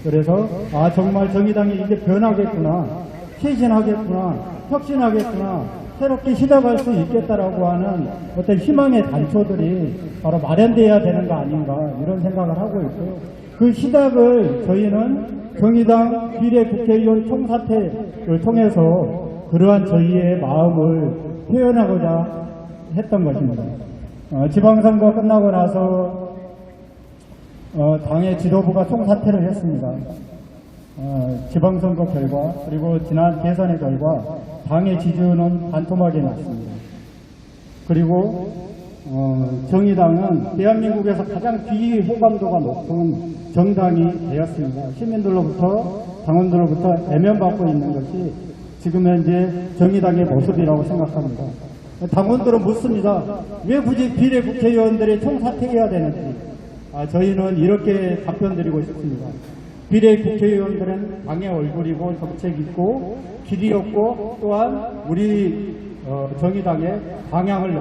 그래서 정말 정의당이 이제 변하겠구나, 쇄신하겠구나, 혁신하겠구나, 새롭게 시작할 수 있겠다라고 하는 어떤 희망의 단초들이 바로 마련돼야 되는 거 아닌가 이런 생각을 하고 있고요. 그 시작을 저희는 정의당 비례국회의원 총사퇴를 통해서 그러한 저희의 마음을 표현하고자 했던 것입니다. 지방선거 끝나고 나서 당의 지도부가 총사퇴를 했습니다. 지방선거 결과 그리고 지난 대선의 결과 당의 지지율은 반토막이 났습니다. 그리고 정의당은 대한민국에서 가장 비호감도가 높은 정당이 되었습니다. 시민들로부터 당원들로부터 애면받고 있는 것이 지금 현재 정의당의 모습이라고 생각합니다. 당원들은 묻습니다. 왜 굳이 비례국회의원들이 총사퇴해야 되는지. 저희는 이렇게 답변드리고 싶습니다. 비례국회의원들은 당의 얼굴이고 정책이고 길이었고 또한 우리 정의당의 방향을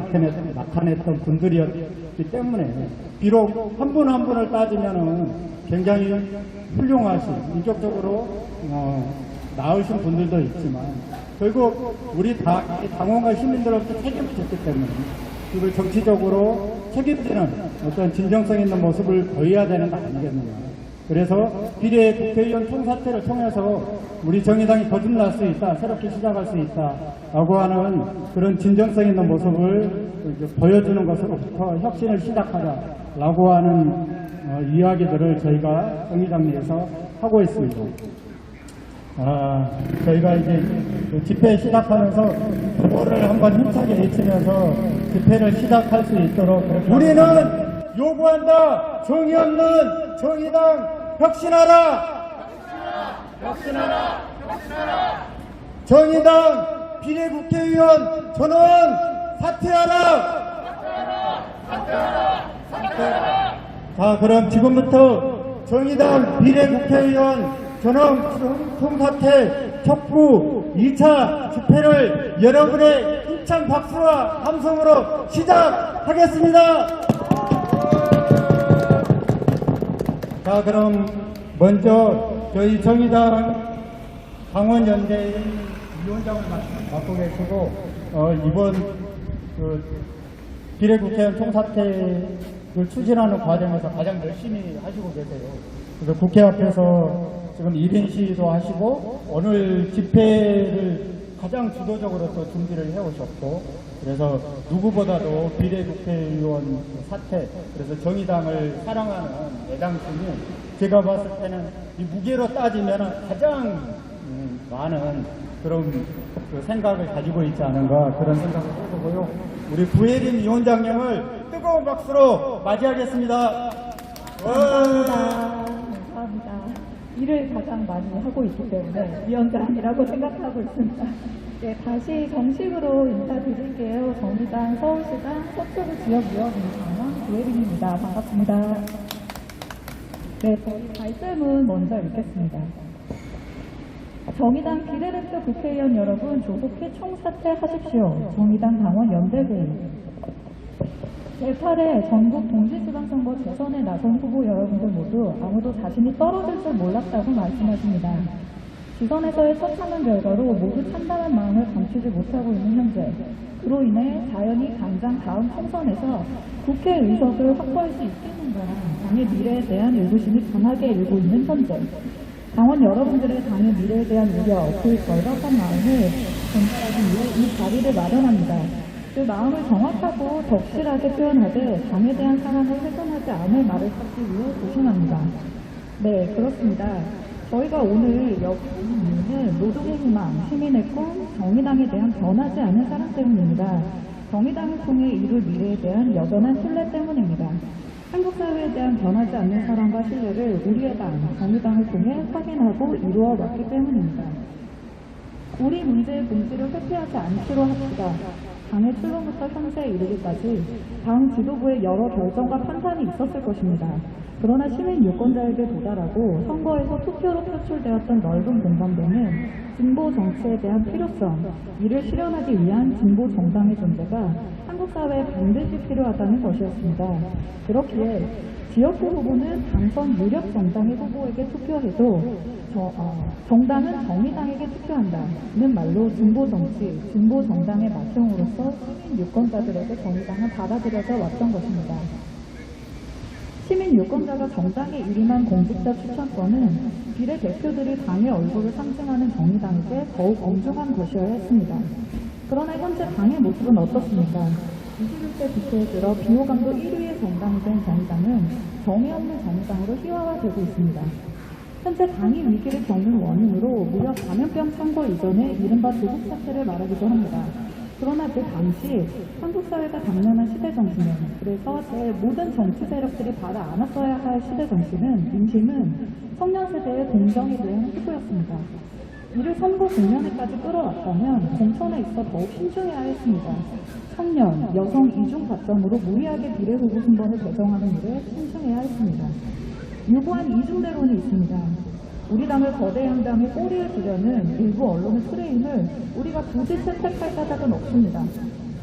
나타냈던 분들이었기 때문에 비록 한 분 한 분을 따지면은 굉장히 훌륭하신 인격적으로 나으신 분들도 있지만 결국 우리 당원과 시민들로부터 책임을 졌기 때문에 그걸 정치적으로 책임지는 어떤 진정성 있는 모습을 보여야 되는 거 아니겠느냐. 그래서 비례 국회의원 총사퇴를 통해서 우리 정의당이 거듭날 수 있다, 새롭게 시작할 수 있다라고 하는 그런 진정성 있는 모습을 보여주는 것으로부터 혁신을 시작하자라고 하는 이야기들을 저희가 정의당 내에서 하고 있습니다. 저희가 이제 집회 시작하면서 구호를 한번 힘차게 외치면서 집회를 시작할 수 있도록 우리는 요구한다. 정의 없는 정의당 혁신하라. 혁신하라. 혁신하라. 정의당 비례국회의원 전원 사퇴하라. 사퇴하라. 자, 그럼 지금부터 정의당 비례국회의원 전원 총사퇴 촉구 2차 집회를 여러분의 힘찬 박수와 함성으로 시작하겠습니다. 자, 그럼 먼저 저희 정의당 강원연대의 위원장을 맡고 계시고 이번 비례국회의원 총사퇴를 추진하는 과정에서 가장 열심히 하시고 계세요. 그래서 국회 앞에서 지금 1인 시위도 하시고 오늘 집회를 가장 주도적으로 또 준비를 해오셨고 그래서 누구보다도 비례국회의원 사퇴 그래서 정의당을 사랑하는 애당심이 제가 봤을 때는 이 무게로 따지면 가장 많은 그런 그 생각을 가지고 있지 않은가 그런 생각을 해보고요. 우리 구혜림 위원장님을 뜨거운 박수로 맞이하겠습니다. 감사합니다. 일을 가장 많이 하고 있기 때문에 위원장이라고 생각하고 있습니다. 네, 다시 정식으로 인사드릴게요. 정의당 서울시장 서초구 지역위원입니다. 구혜림입니다. 반갑습니다. 네, 저희 발제문 먼저 읽겠습니다. 정의당 비례대표 국회의원 여러분 조속히 총사퇴하십시오. 정의당 당원 연대회의 제8회 전국 동시지방선거 재선에 나선 후보 여러분들 모두 아무도 자신이 떨어질 줄 몰랐다고 말씀하십니다. 지선에서의 처참한 결과로 모두 참담한 마음을 감추지 못하고 있는 현재 그로 인해 자연히 당장 다음 총선에서 국회의석을 확보할 수 있겠는가 당의 미래에 대한 의구심이 강하게 일고 있는 현재 당원 여러분들의 당의 미래에 대한 우려, 그 절박한 마음을 전달하기 위해 이 자리를 마련합니다. 그 마음을 정확하고 덕실하게 표현하되 당에 대한 사랑을 훼손하지 않을 말을 찾기 위해 조심합니다. 네, 그렇습니다. 저희가 오늘 여기 온 이유는 노동의 희망, 시민의 꿈, 정의당에 대한 변하지 않은 사랑 때문입니다. 정의당을 통해 이룰 미래에 대한 여전한 신뢰 때문입니다. 한국 사회에 대한 변하지 않는 사랑과 신뢰를 우리의 당, 정의당을 통해 확인하고 이루어 왔기 때문입니다. 우리 문제의 본질을 회피하지 않기로 합시다. 당의 출범부터 현재에 이르기까지 당 지도부의 여러 결정과 판단이 있었을 것입니다. 그러나 시민 유권자에게 도달하고 선거에서 투표로 표출되었던 넓은 공감대는 진보 정치에 대한 필요성, 이를 실현하기 위한 진보 정당의 존재가 한국 사회에 반드시 필요하다는 것이었습니다. 그렇기에 지역구 후보는 당선 유력 정당의 후보에게 투표해도 정당은 정의당에게 투표한다는 말로 진보정치, 진보정당의 맏형으로서 시민 유권자들에게 정의당은 받아들여져 왔던 것입니다. 시민 유권자가 정당에 위임한 공직자 추천권은 비례대표들이 당의 얼굴을 상징하는 정의당에게 더욱 엄중한 것이어야 했습니다. 그러나 현재 당의 모습은 어떻습니까? 21대 국회에 들어 비호감도 1위의 정당이 된 정의당은 정의 없는 정의당으로 희화화되고 있습니다. 현재 당이 위기를 겪는 원인으로 무려 감염병 창궐 이전에 이른바 조국 사태를 말하기도 합니다. 그러나 그 당시 한국 사회가 당면한 시대 정신은, 그래서 제 모든 정치 세력들이 받아 안았어야 할 시대 정신은, 민심은 청년 세대의 공정에 대한 희구였습니다. 이를 선거 국면에까지 끌어왔다면 공천에 있어 더욱 신중해야 했습니다. 청년, 여성 이중 가점으로 무리하게 비례 후보 순번을 배정하는 일에 신중해야 했습니다. 유구한 이중대론이 있습니다. 우리 당을 거대 양당의 꼬리에 두려는 일부 언론의 프레임을 우리가 굳이 채택할 까닭은 없습니다.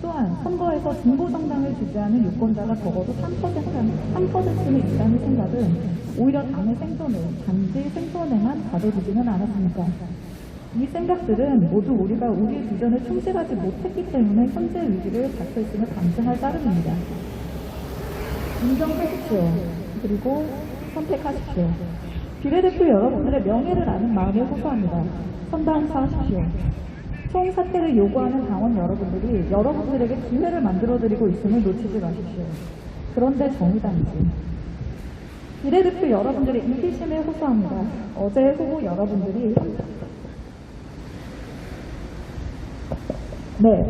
또한 선거에서 진보정당을 지지하는 유권자가 적어도 3%는 있다는 생각은 오히려 당의 생존을 단지 생존에만 가둬두지는 않았습니까? 이 생각들은 모두 우리가 우리의 비전에 충실하지 못했기 때문에 현재 위기를 닥쳐 있음을 감증할 따름입니다. 인정하십시오. 그리고 선택하십시오. 비례대표 여러분들의 명예를 아는 마음에 호소합니다. 선당사하십시오. 총사퇴를 요구하는 당원 여러분들이 여러분들에게 기회를 만들어드리고 있음을 놓치지 마십시오. 그런데 정의당이지. 비례대표 여러분들의 인기심에 호소합니다. 어제 후보 여러분들이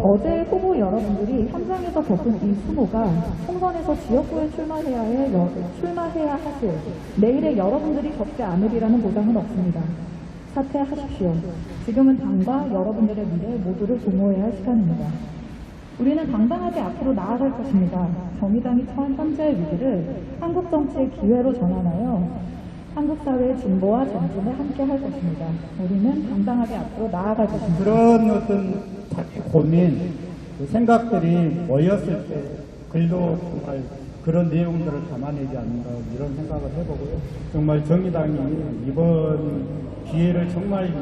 어제 후보 여러분들이 현장에서 겪은 이 수모가 총선에서 지역구에 출마해야 하실 내일의 여러분들이 겪지 않으리라는 보장은 없습니다. 사퇴하십시오. 지금은 당과 여러분들의 미래 모두를 도모해야 할 시간입니다. 우리는 당당하게 앞으로 나아갈 것입니다. 정의당이 처한 현재의 위기를 한국 정치의 기회로 전환하여 한국 사회의 진보와 전진에 함께 할 것입니다. 우리는 당당하게 앞으로 나아갈 것입니다. 그런 어떤 고민, 생각들이 모였을 때 글도 정말 그런 내용들을 담아내지 않는가 이런 생각을 해보고요. 정말 정의당이 이번 기회를 정말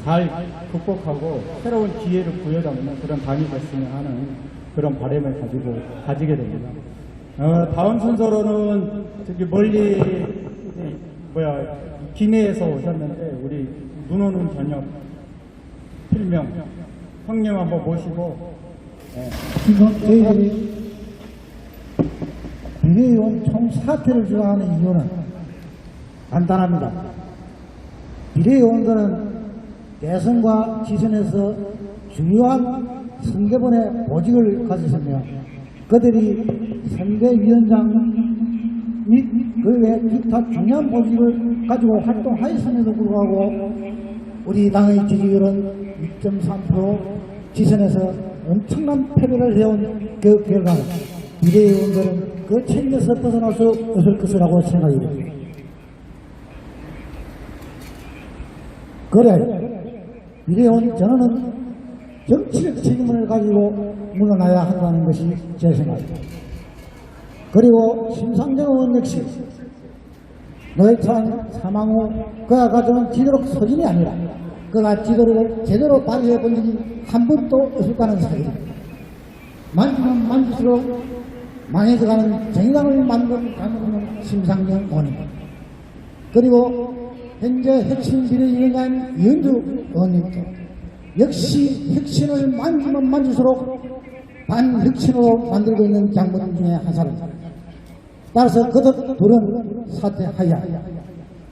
잘 극복하고 새로운 기회를 부여잡는 그런 당이 됐으면 하는 그런 바람을 가지게 됩니다. 다음 순서로는 저기 멀리 기내에서 오셨는데 우리 눈 오는 저녁 필명 형님 한번 모시고 지금 저희들이 비례의원 총사퇴를 주장하는 이유는 간단합니다. 비례의원들은 대선과 지선에서 중요한 선거번의 보직을 가졌으며 그들이 선대위원장 및 그 외 기타 중요한 보직을 가지고 활동하였음에도 불구하고 우리 당의 지지율은 6.3% 지선에서 엄청난 패배를 해온 그 결과는 비례의원들은 그 책임에서 벗어날 수 없을 것이라고 생각이 됩니다. 그래, 비례의원 전원은 정치적 책임을 가지고 물러나야 한다는 것이 제 생각입니다. 그리고 심상정 의원 역시 노회찬 사망 후 그가 가져온 지도록 소진이 아니라 그가 지도를 제대로 발휘해 본 적이 한 번도 없었다는 사실입니다. 만지면 만질수록 망해져가는 정의당을 만든 장로는 심상정 의원입니다. 그리고 현재 혁신 비례위원장인 이현주 의원님도 역시 혁신을 만지면 만질수록 반혁신으로 만들고 있는 장본 중에 한 사람입니다. 따라서 그들 둘은 사퇴하야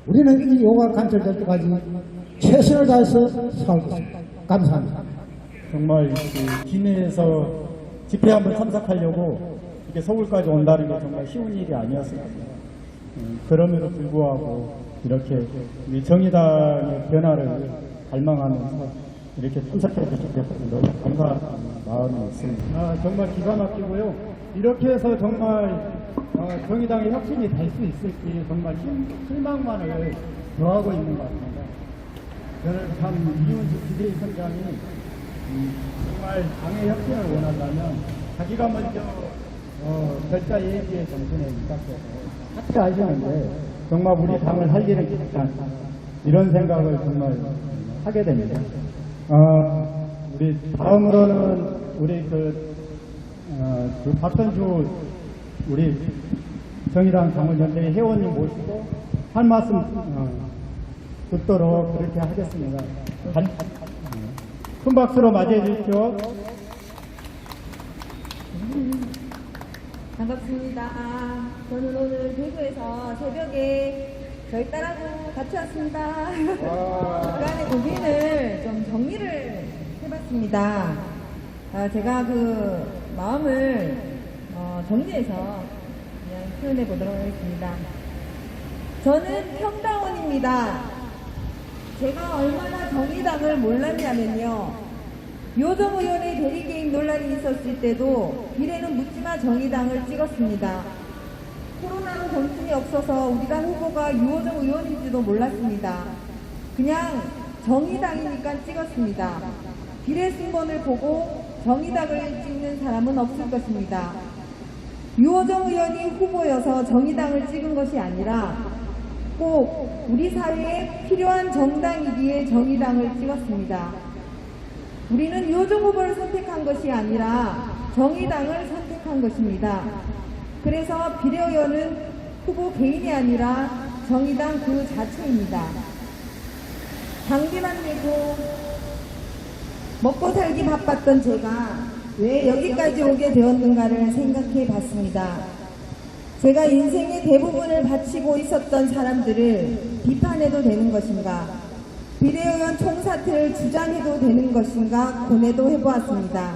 우리는 이 요가 간절될 때까지 최선을 다해서 싸우겠습니다. 감사합니다. 정말 기내에서 집회 한번 참석하려고 이렇게 서울까지 온다는 게 정말 쉬운 일이 아니었습니다. 그럼에도 불구하고 이렇게 우리 정의당의 변화를 갈망하면서 이렇게 참석해 주셔서 너무 감사한 마음이 있습니다. 정말 기가 막히고요. 이렇게 해서 정말 정의당의 혁신이 될 수 있을지 정말 실망만을 더하고 있는 것 같습니다. 저는 참 이윤수 비대위원장이 정말 당의 혁신을 원한다면 자기가 먼저 결자 예지의 정신에 입각해서 같이 하시는데 정말 우리 당을 살리는 게 않다. 이런 생각을 정말 하게 됩니다. 우리 다음으로는 우리 그 박선주 우리 정의당 당원연대 회원님 모시고 한 말씀 듣도록 그렇게 하겠습니다. 큰 박수로 맞이해 주십시오. 반갑습니다. 저는 오늘 대구에서 새벽에 저희 딸하고 같이 왔습니다. 그간의 고민을 좀 정리를 해봤습니다. 제가 그 마음을 정리해서 그냥 표현해 보도록 하겠습니다. 저는 평당원입니다. 제가 얼마나 정의당을 몰랐냐면요. 요정 의원의 대리개입 논란이 있었을 때도 비례는 묻지마 정의당을 찍었습니다. 코로나로 정신이 없어서 우리가 후보가 유호정 의원인지도 몰랐습니다. 그냥 정의당이니까 찍었습니다. 비례 순번을 보고 정의당을 찍는 사람은 없을 것입니다. 유호정 의원이 후보여서 정의당을 찍은 것이 아니라 꼭 우리 사회에 필요한 정당이기에 정의당을 찍었습니다. 우리는 유호정 후보를 선택한 것이 아니라 정의당을 선택한 것입니다. 그래서 비례의원은 후보 개인이 아니라 정의당 그 자체입니다. 당비만 내고 먹고 살기 바빴던 제가 왜 여기까지 오게 되었는가를 생각해 봤습니다. 제가 인생의 대부분을 바치고 있었던 사람들을 비판해도 되는 것인가? 비례의원 총사퇴를 주장해도 되는 것인가 고뇌도 해보았습니다.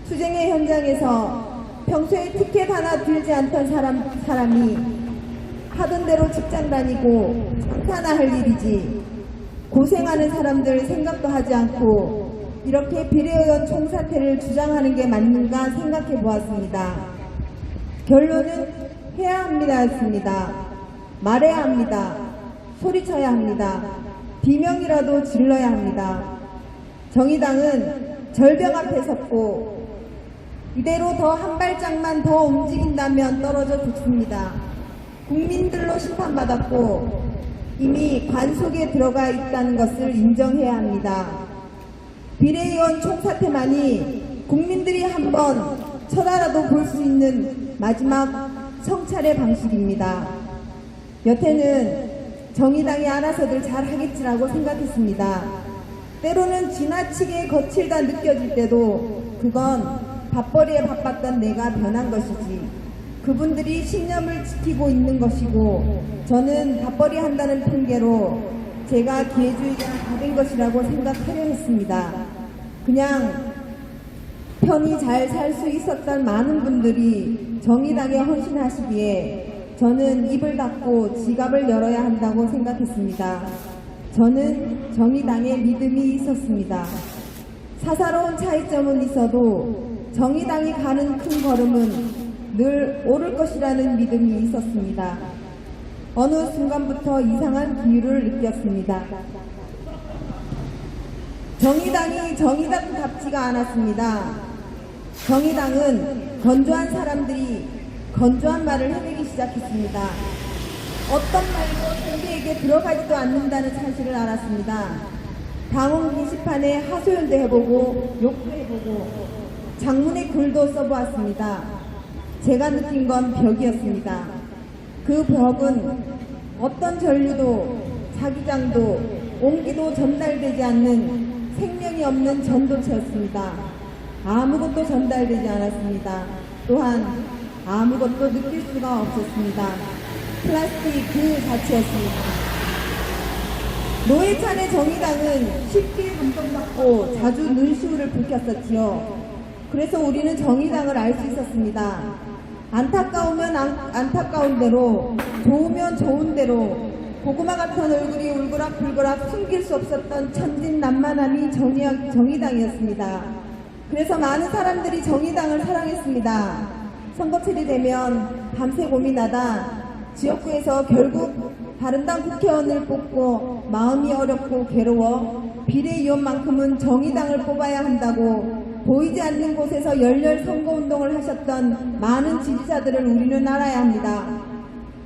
투쟁의 현장에서 평소에 티켓 하나 들지 않던 사람이 하던 대로 직장 다니고 장사나 할 일이지 고생하는 사람들 생각도 하지 않고 이렇게 비례의원 총사퇴를 주장하는 게 맞는가 생각해 보았습니다. 결론은 해야 합니다였습니다. 말해야 합니다. 소리쳐야 합니다. 비명이라도 질러야 합니다. 정의당은 절벽 앞에 섰고 이대로 더 한 발짝만 더 움직인다면 떨어져 죽습니다. 국민들로 심판받았고 이미 관 속에 들어가 있다는 것을 인정해야 합니다. 비례의원 총사퇴만이 국민들이 한번 쳐다라도 볼 수 있는 마지막 성찰의 방식입니다. 여태는 정의당이 알아서들 잘 하겠지라고 생각했습니다. 때로는 지나치게 거칠다 느껴질 때도 그건 밥벌이에 바빴던 내가 변한 것이지 그분들이 신념을 지키고 있는 것이고 저는 밥벌이 한다는 핑계로 제가 기회주의가 다 된 것이라고 생각하려 했습니다. 그냥 편히 잘 살 수 있었던 많은 분들이 정의당에 헌신하시기에 저는 입을 닫고 지갑을 열어야 한다고 생각했습니다. 저는 정의당에 믿음이 있었습니다. 사사로운 차이점은 있어도 정의당이 가는 큰 걸음은 늘 오를 것이라는 믿음이 있었습니다. 어느 순간부터 이상한 기류를 느꼈습니다. 정의당이 정의당답지가 않았습니다. 정의당은 건조한 사람들이 건조한 말을 해내기 시작했습니다. 어떤 말도 상대에게 들어가지도 않는다는 사실을 알았습니다. 당원 게시판에 하소연도 해보고 욕도 해보고 장문의 글도 써보았습니다. 제가 느낀 건 벽이었습니다. 그 벽은 어떤 전류도 자기장도 온기도 전달되지 않는 생명이 없는 전도체였습니다. 아무것도 전달되지 않았습니다. 또한 아무것도 느낄 수가 없었습니다. 플라스틱 그 자체였습니다. 노회찬의 정의당은 쉽게 감동받고 자주 눈시울을 붉혔었지요. 그래서 우리는 정의당을 알 수 있었습니다. 안타까우면 안타까운 대로, 좋으면 좋은 대로, 고구마 같은 얼굴이 울그락불그락 숨길 수 없었던 천진난만함이 정의당이었습니다. 그래서 많은 사람들이 정의당을 사랑했습니다. 선거철이 되면 밤새 고민하다 지역구에서 결국 바른당 국회의원을 뽑고 마음이 어렵고 괴로워 비례의원만큼은 정의당을 뽑아야 한다고 보이지 않는 곳에서 열렬 선거운동을 하셨던 많은 지지자들을 우리는 알아야 합니다.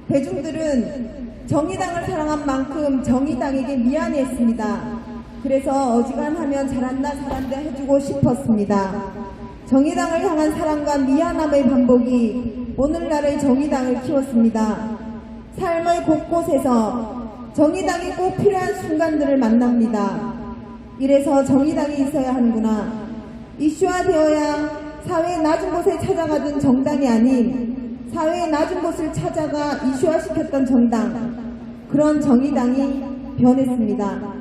대중들은 정의당을 사랑한 만큼 정의당에게 미안했습니다. 그래서 어지간하면 잘한다 잘한다 해주고 싶었습니다. 정의당을 향한 사랑과 미안함의 반복이 오늘날의 정의당을 키웠습니다. 삶의 곳곳에서 정의당이 꼭 필요한 순간들을 만납니다. 이래서 정의당이 있어야 하는구나. 이슈화되어야 사회의 낮은 곳에 찾아가던 정당이 아닌 사회의 낮은 곳을 찾아가 이슈화시켰던 정당, 그런 정의당이 변했습니다.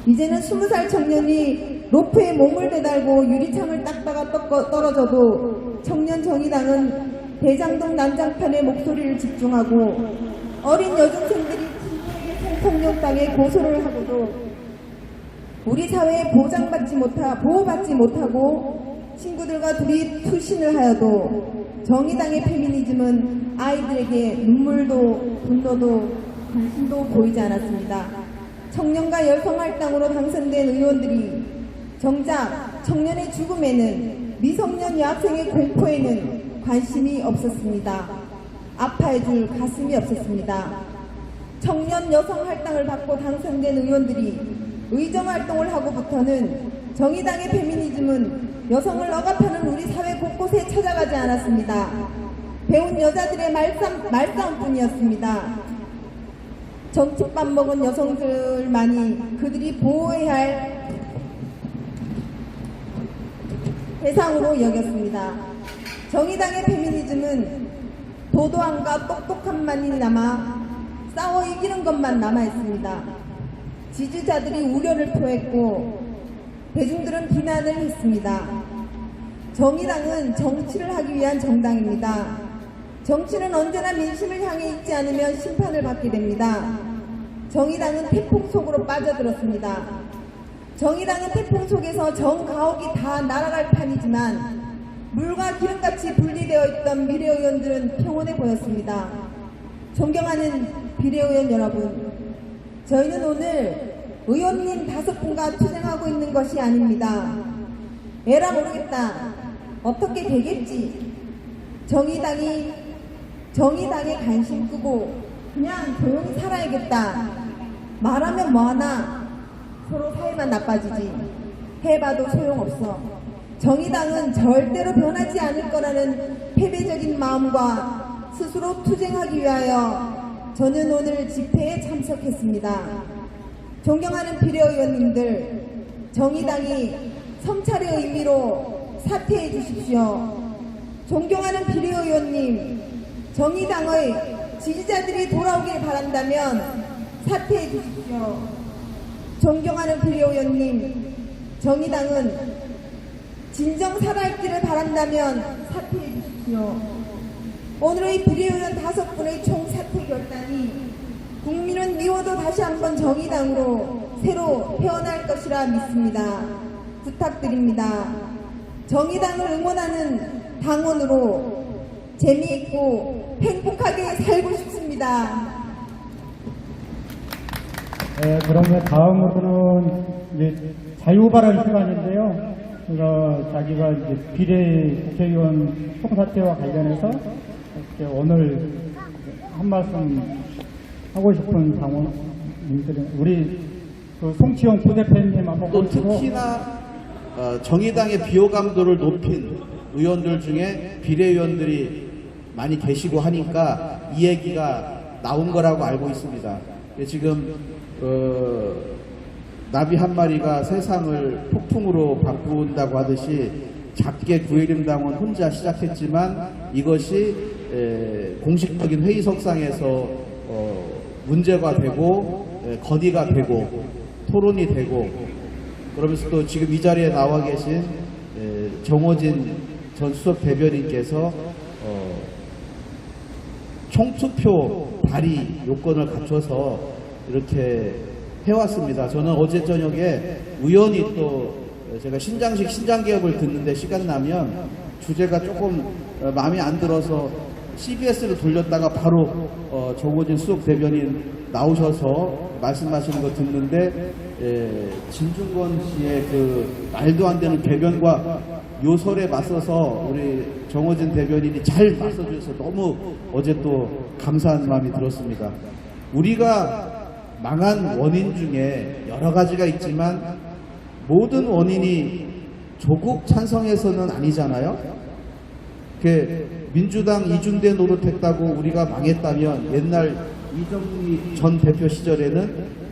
이제는 20살 청년이 로프에 몸을 매달고 유리창을 닦다가 떨어져도 청년 정의당은 대장동 난장판에 목소리를 집중하고 어린 여중생들이 친구에게 성폭력당해 고소를 하고도 우리 사회에 보호받지 못하고 친구들과 둘이 투신을 하여도 정의당의 페미니즘은 아이들에게 눈물도 분노도 관심도 보이지 않았습니다. 청년과 여성할당으로 당선된 의원들이 정작 청년의 죽음에는 미성년 여학생의 공포에는 관심이 없었습니다. 아파해줄 가슴이 없었습니다. 청년 여성 할당을 받고 당선된 의원들이 의정활동을 하고부터는 정의당의 페미니즘은 여성을 억압하는 우리 사회 곳곳에 찾아가지 않았습니다. 배운 여자들의 말싸움뿐이었습니다. 정치밥 먹은 여성들만이 그들이 보호해야 할 대상으로 여겼습니다. 정의당의 페미니즘은 도도함과 똑똑함만이 남아 싸워 이기는 것만 남아있습니다. 지지자들이 우려를 표했고 대중들은 비난을 했습니다. 정의당은 정치를 하기 위한 정당입니다. 정치는 언제나 민심을 향해 있지 않으면 심판을 받게 됩니다. 정의당은 태풍 속으로 빠져들었습니다. 정의당은 태풍 속에서 정가옥이 다 날아갈 판이지만 물과 기름같이 분리되어 있던 비례의원들은 평온해 보였습니다. 존경하는 비례의원 여러분, 저희는 오늘 의원님 5분과 투쟁하고 있는 것이 아닙니다. 에라 모르겠다. 어떻게 되겠지. 정의당에 관심 끄고 그냥 조용히 살아야겠다. 말하면 뭐하나. 서로 사이만 나빠지지. 해봐도 소용없어. 정의당은 절대로 변하지 않을 거라는 패배적인 마음과 스스로 투쟁하기 위하여 저는 오늘 집회에 참석했습니다. 존경하는 비례의원님들, 정의당이 성찰의 의미로 사퇴해 주십시오. 존경하는 비례의원님, 정의당의 지지자들이 돌아오길 바란다면 사퇴해 주십시오. 존경하는 비례의원님, 정의당은 진정 살아있기를 바란다면 사퇴해 주십시오. 오늘의 비례의원 5분의 총 사퇴 결단이 국민은 미워도 다시 한번 정의당으로 새로 태어날 것이라 믿습니다. 부탁드립니다. 정의당을 응원하는 당원으로 재미있고 행복하게 살고 싶습니다. 네, 그러면 다음으로는 이제 자유발언 시간인데요. 자기가 이제 비례 국회의원 총사퇴와 관련해서 이렇게 오늘 한 말씀 하고 싶은 당원님들은 우리 그 송치영 부대표님 한번 또 모시고 특히나 정의당의 비호감도를 높인 의원들 중에 비례의원들이 많이 계시고 하니까 이 얘기가 나온 거라고 알고 있습니다. 지금 나비 한 마리가 세상을 폭풍으로 바꾼다고 하듯이 작게 구혜림당원 혼자 시작했지만 이것이 공식적인 회의석상에서 문제가 되고 건의가 되고 토론이 되고 그러면서 또 지금 이 자리에 나와 계신 정호진 전 수석 대변인께서 총투표 발의 요건을 갖춰서 이렇게 해왔습니다. 저는 어제 저녁에 우연히 또 제가 신장식 신장개혁을 듣는데 시간 나면 주제가 조금 마음에 안 들어서 CBS를 돌렸다가 바로 정호진 수석 대변인 나오셔서 말씀하시는 거 듣는데 진중권 씨의 그 말도 안 되는 궤변과 요설에 맞서서 우리 정호진 대변인이 잘 맞서줘서 너무 어제 또 감사한 마음이 들었습니다. 우리가 망한 원인 중에 여러 가지가 있지만 모든 원인이 조국 찬성에서는 아니잖아요. 민주당 이중대 노릇했다고 우리가 망했다면 옛날 이정미 전 대표 시절에는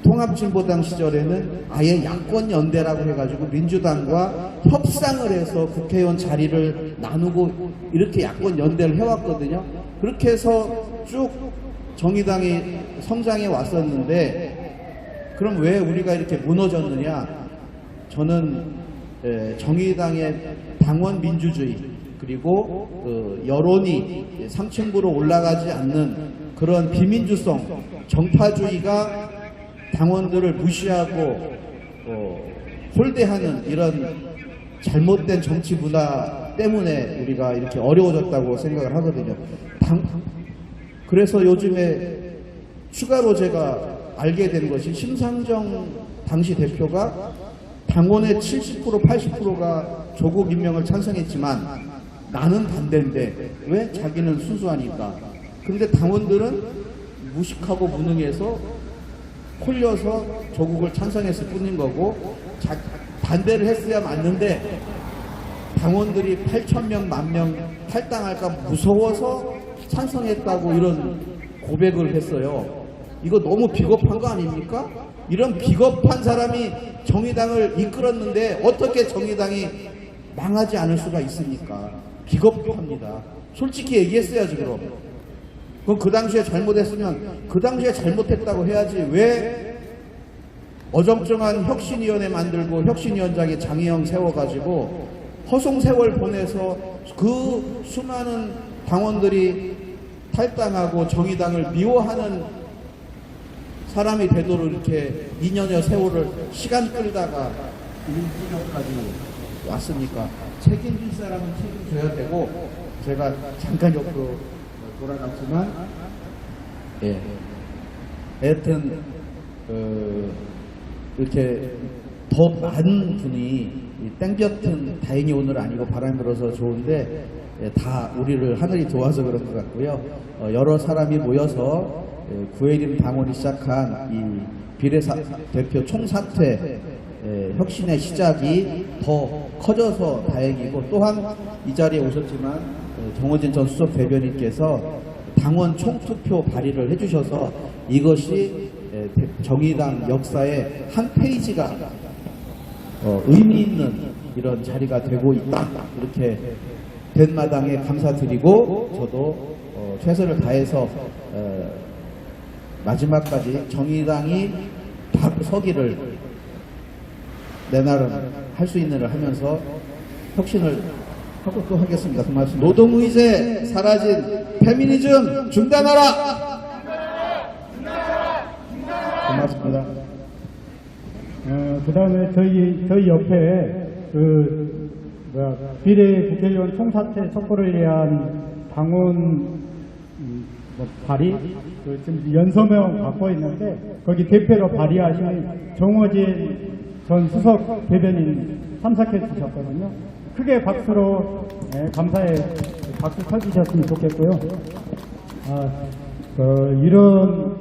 통합진보당 시절에는 아예 야권연대라고 해가지고 민주당과 협상을 해서 국회의원 자리를 나누고 이렇게 야권연대를 해왔거든요. 그렇게 해서 쭉 정의당이 성장해 왔었는데 그럼 왜 우리가 이렇게 무너졌느냐? 저는 정의당의 당원 민주주의 그리고 여론이 상층부로 올라가지 않는 그런 비민주성, 정파주의가 당원들을 무시하고 홀대하는 이런 잘못된 정치 문화 때문에 우리가 이렇게 어려워졌다고 생각을 하거든요. 그래서 요즘에 추가로 제가 알게 된 것이 심상정 당시 대표가 당원의 70% 80%가 조국 임명을 찬성했지만 나는 반대인데 왜? 자기는 순수하니까. 근데 당원들은 무식하고 무능해서 홀려서 조국을 찬성했을 뿐인 거고 반대를 했어야 맞는데 당원들이 8,000명, 10,000명 탈당할까 무서워서 찬성했다고 이런 고백을 했어요. 이거 너무 비겁한 거 아닙니까? 이런 비겁한 사람이 정의당을 이끌었는데 어떻게 정의당이 망하지 않을 수가 있습니까? 비겁합니다. 솔직히 얘기했어야지 그럼. 그럼 그 당시에 잘못했으면 그 당시에 잘못했다고 해야지 왜 어정쩡한 혁신위원회 만들고 혁신위원장에 장혜영 세워가지고 허송세월 보내서 그 수많은 당원들이 탈당하고 정의당을 미워하는 사람이 되도록 이렇게 2년여 세월을 시간 끌다가 일주일까지 왔으니까 책임질 사람은 책임져야 되고 제가 잠깐 옆으로 돌아갔지만 하여튼 이렇게 더 많은 분이 땡볕은 다행히 오늘 아니고 바람이 불어서 좋은데 다 우리를 하늘이 도와서 그런 것 같고요. 여러 사람이 모여서 9.11 당원이 시작한 이 비례대표 총사퇴 혁신의 시작이 더 커져서 다행이고 또한 이 자리에 오셨지만 정호진 전 수석 대변인께서 당원 총투표 발의를 해주셔서 이것이 정의당 역사의 한 페이지가 의미 있는 이런 자리가 되고 있다. 이렇게 된 마당에 감사드리고 저도 최선을 다해서 마지막까지 정의당이 서기를 내 나름 할 수 있는 일을 하면서 혁신을 하고 또 하겠습니다. 고맙습니다. 노동의제 사라진 페미니즘 중단하라! 고맙습니다. 그 다음에 저희 옆에 비례 국회의원 총사퇴 촉구를 위한 당원 발의 지금 연서명 갖고 있는데 거기 대표로 발의하신 정호진 전 수석 대변인 참석해 주셨거든요. 크게 박수로 감사의 박수 쳐주셨으면 좋겠고요. 이런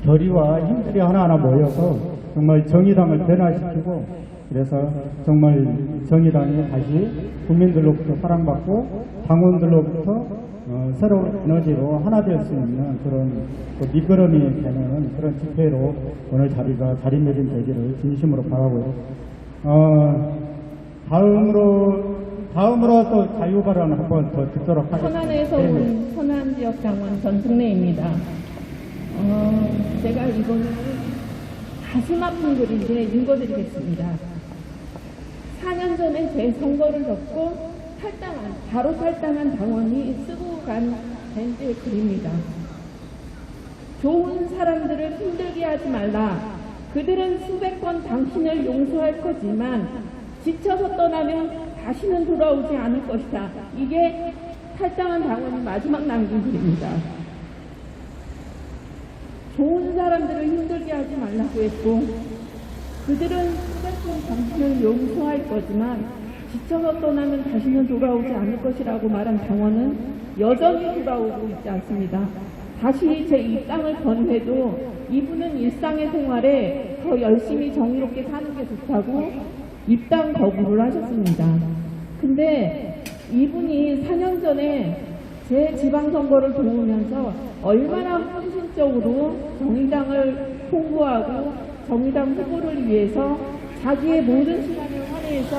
결의와 힘들이 하나하나 모여서 정말 정의당을 변화시키고 그래서 정말 정의당이 다시 국민들로부터 사랑받고 당원들로부터 새로운 에너지로 하나 될 수 있는 그런 밑거름이 되는 그런 집회로 오늘 자리가 자리매김되기를 진심으로 바라고요. 다음으로 또 자유발언 한번 더 듣도록 하겠습니다. 천안에서 온 천안지역 당원 전승래입니다. 제가 이거는 가슴 아픈 글인데 읽어드리겠습니다. 4년 전에 제 선거를 덮고 바로 탈당한 당원이 쓰고 간 밴드의 글입니다. 좋은 사람들을 힘들게 하지 말라. 그들은 수백 번 당신을 용서할 거지만 지쳐서 떠나면 다시는 돌아오지 않을 것이다. 이게 탈당한 당원이 마지막 남긴 글입니다. 좋은 사람들을 힘들게 하지 말라고 했고 그들은 수백번 당신을 용서할 거지만 지쳐서 떠나면 다시는 돌아오지 않을 것이라고 말한 당원은 여전히 돌아오고 있지 않습니다. 다시 제 입당을 권해도 이분은 일상의 생활에 더 열심히 정의롭게 사는 게 좋다고 입당 거부를 하셨습니다. 근데 이분이 4년 전에 제 지방선거를 도우면서 얼마나 헌신적으로 정의당을 홍보하고 정의당 후보를 위해서 자기의 모든 시간을 할애해서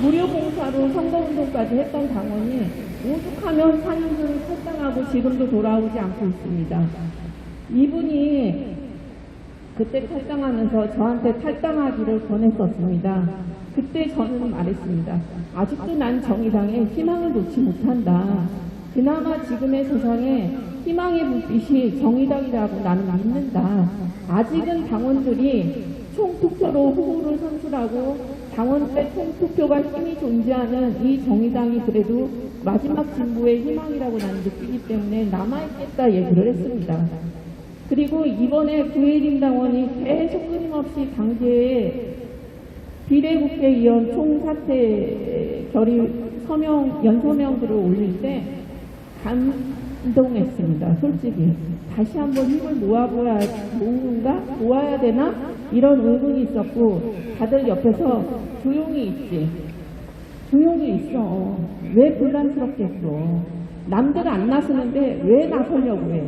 무료 봉사로 선거운동까지 했던 당원이 오죽하면 4년 전에 탈당하고 지금도 돌아오지 않고 있습니다. 이분이 그때 탈당하면서 저한테 탈당하기를 권했었습니다. 그때 저는 말했습니다. 아직도 난 정의당에 희망을 놓지 못한다. 그나마 지금의 세상에 희망의 불빛이 정의당이라고 나는 믿는다. 아직은 당원들이 총투표로 후보를 선출하고 당원들의 총투표가 힘이 존재하는 이 정의당이 그래도 마지막 진보의 희망이라고 나는 느끼기 때문에 남아있겠다 얘기를 했습니다. 그리고 이번에 구혜림 당원이 계속 끊임없이 강제에 비례국회의원 총사퇴 결의 서명, 연서명들을 올릴 때 감동했습니다. 솔직히. 다시 한번 힘을 모아야 되나? 이런 의문이 있었고, 다들 옆에서 조용히 있지. 조용히 있어. 왜 불란스럽겠어. 남들 안 나서는데 왜 나서려고 해.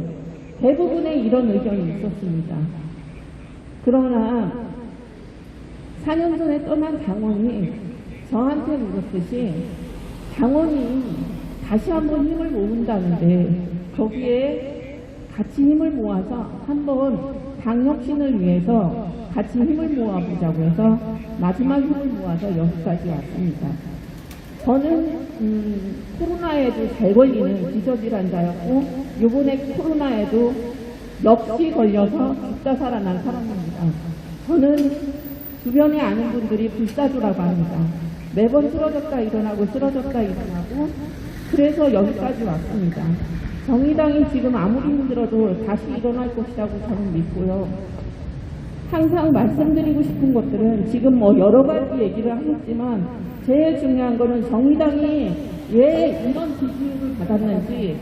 대부분의 이런 의견이 있었습니다. 그러나 4년 전에 떠난 당원이 저한테 물었듯이 당원이 다시 한번 힘을 모은다는데 거기에 같이 힘을 모아서 한번 당 혁신을 위해서 같이 힘을 모아보자고 해서 마지막 힘을 모아서 여기까지 왔습니다. 저는 코로나에도 잘 걸리는 기저질환자였고 요번에 코로나에도 역시 걸려서 죽다 살아난 사람입니다. 저는 주변에 아는 분들이 불사조라고 합니다. 매번 쓰러졌다 일어나고 쓰러졌다 일어나고 그래서 여기까지 왔습니다. 정의당이 지금 아무리 힘들어도 다시 일어날 것이라고 저는 믿고요. 항상 말씀드리고 싶은 것들은 지금 여러 가지 얘기를 하셨지만 제일 중요한 거는 정의당이 왜 이런 지지율을 받았는지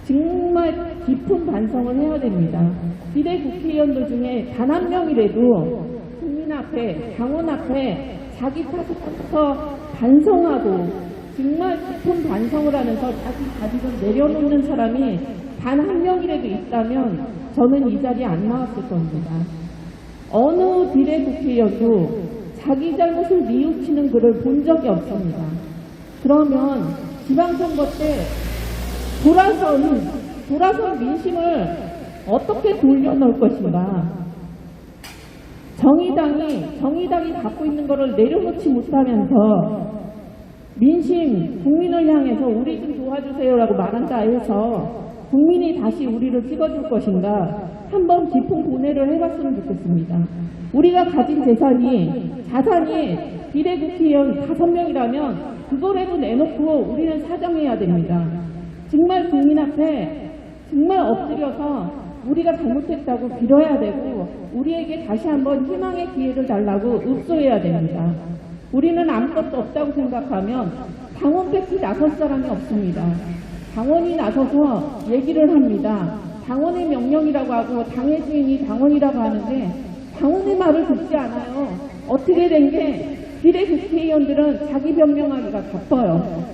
정말 깊은 반성을 해야 됩니다. 비례 국회의원들 중에 단 한 명이라도 국민 앞에, 당원 앞에 자기 탓부터 반성하고 정말 깊은 반성을 하면서 자기 가족을 내려놓는 사람이 단 한 명이라도 있다면 저는 이 자리에 안 나왔을 겁니다. 어느 비례 국회의원도 자기 잘못을 뉘우치는 글을 본 적이 없습니다. 그러면 지방선거 때 돌아선 민심을 어떻게 돌려놓을 것인가? 정의당이 갖고 있는 것을 내려놓지 못하면서 민심, 국민을 향해서 우리 좀 도와주세요라고 말한다 해서 국민이 다시 우리를 찍어줄 것인가? 한번 깊은 고뇌를 해봤으면 좋겠습니다. 우리가 가진 자산이 비례국회의원 5명이라면 그거라도 내놓고 우리는 사정해야 됩니다. 정말 국민 앞에 정말 엎드려서 우리가 잘못했다고 빌어야 되고 우리에게 다시 한번 희망의 기회를 달라고 읍소해야 됩니다. 우리는 아무것도 없다고 생각하면 당원 뺏기 나설 사람이 없습니다. 당원이 나서서 얘기를 합니다. 당원의 명령이라고 하고 당의 주인이 당원이라고 하는데 당원의 말을 듣지 않아요. 어떻게 된 게 비례 국회의원들은 자기 변명하기가 바빠요.